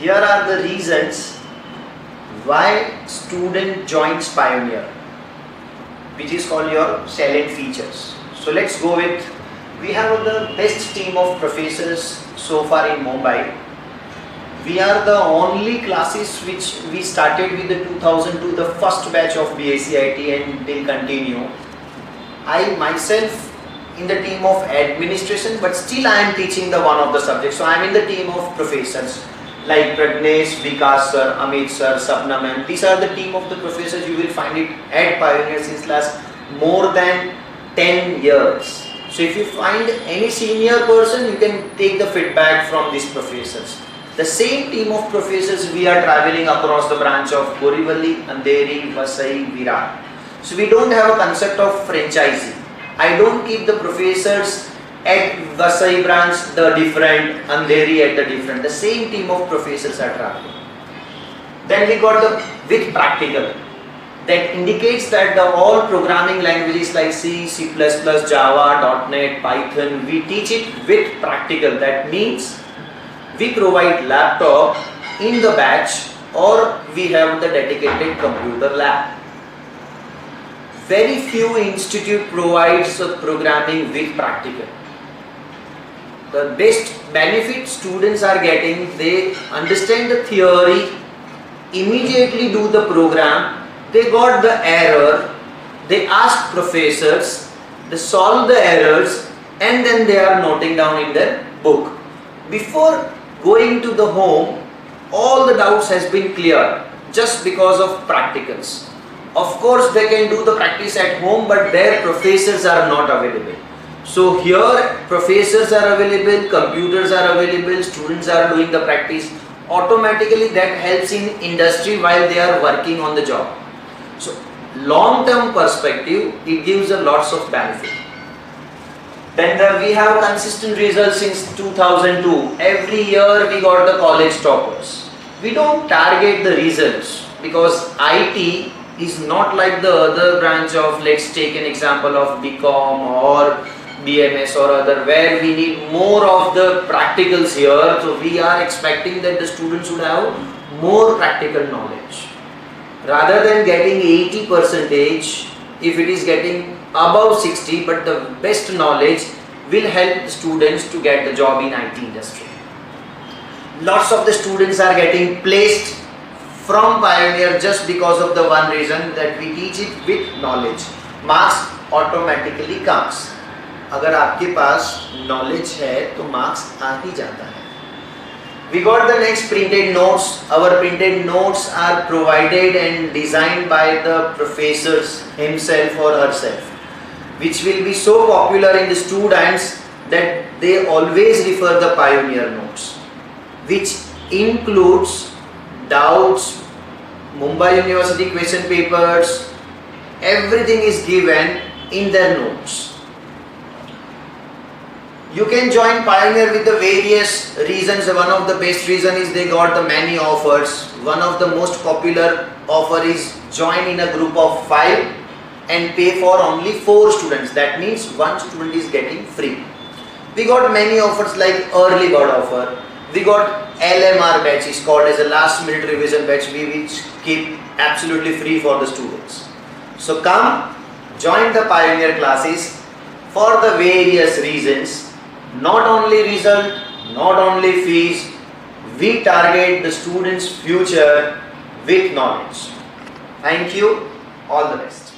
Here are the reasons why student joins Pioneer, which is called your salient features. So let's go with, we have the best team of professors so far in Mumbai. We are the only classes which we started with the 2002, the first batch of Bsc.It and will continue. I myself in the team of administration, but still I am teaching the one of the subjects. So I am in the team of professors like Pragnesh, Vikas sir, Amit sir, Sapna ma'am. These are the team of the professors you will find it at Pioneer since last more than 10 years. So if you find any senior person, you can take the feedback from these professors. The same team of professors we are traveling across the branch of Borivali, Andheri, Vasai, Virar. So we don't have a concept of franchisee. I don't keep the professors at Vasai branch the different, Andheri at the different. The same team of professors are traveling. Then we got the with practical. That indicates that the all programming languages like C, C++, Java, .NET, Python, we teach it with practical. That means we provide laptop in the batch or we have the dedicated computer lab. Very few institute provides programming with practical. The best benefit students are getting, they understand the theory, immediately do the program, they got the error, they ask professors, they solve the errors and then they are noting down in their book. Before going to the home, all the doubts has been cleared just because of practicals. Of course they can do the practice at home, but their professors are not available. So here professors are available, computers are available, students are doing the practice. Automatically that helps in industry while they are working on the job. So long term perspective, it gives a lots of benefit. Then we have consistent results since 2002. Every year we got the college toppers. We don't target the results because IT is not like the other branch of, let's take an example of BCom or BMS or other, where we need more of the practicals here. So we are expecting that the students would have more practical knowledge. Rather than getting 80%, if it is getting above 60, but the best knowledge will help the students to get the job in IT industry. Lots of the students are getting placed from Pioneer just because of the one reason that we teach it with knowledge. Marks automatically comes. अगर आपके पास knowledge है तो marks आ ही जाता है. We got the next printed notes. Our printed notes are provided and designed by the professors himself or herself, which will be so popular in the students that they always refer the Pioneer notes, which includes doubts, Mumbai University question papers, everything is given in their notes. You can join Pioneer with the various reasons. One of the best reason is they got the many offers. One of the most popular offer is join in a group of 5 and pay for only 4 students. That means one student is getting free. We got many offers like early bird offer. We got LMR batch, is called as a last minute revision batch, which keep absolutely free for the students. So come join the Pioneer classes for the various reasons. Not only result, not only fees, we target the students' future with knowledge. Thank you, all the best.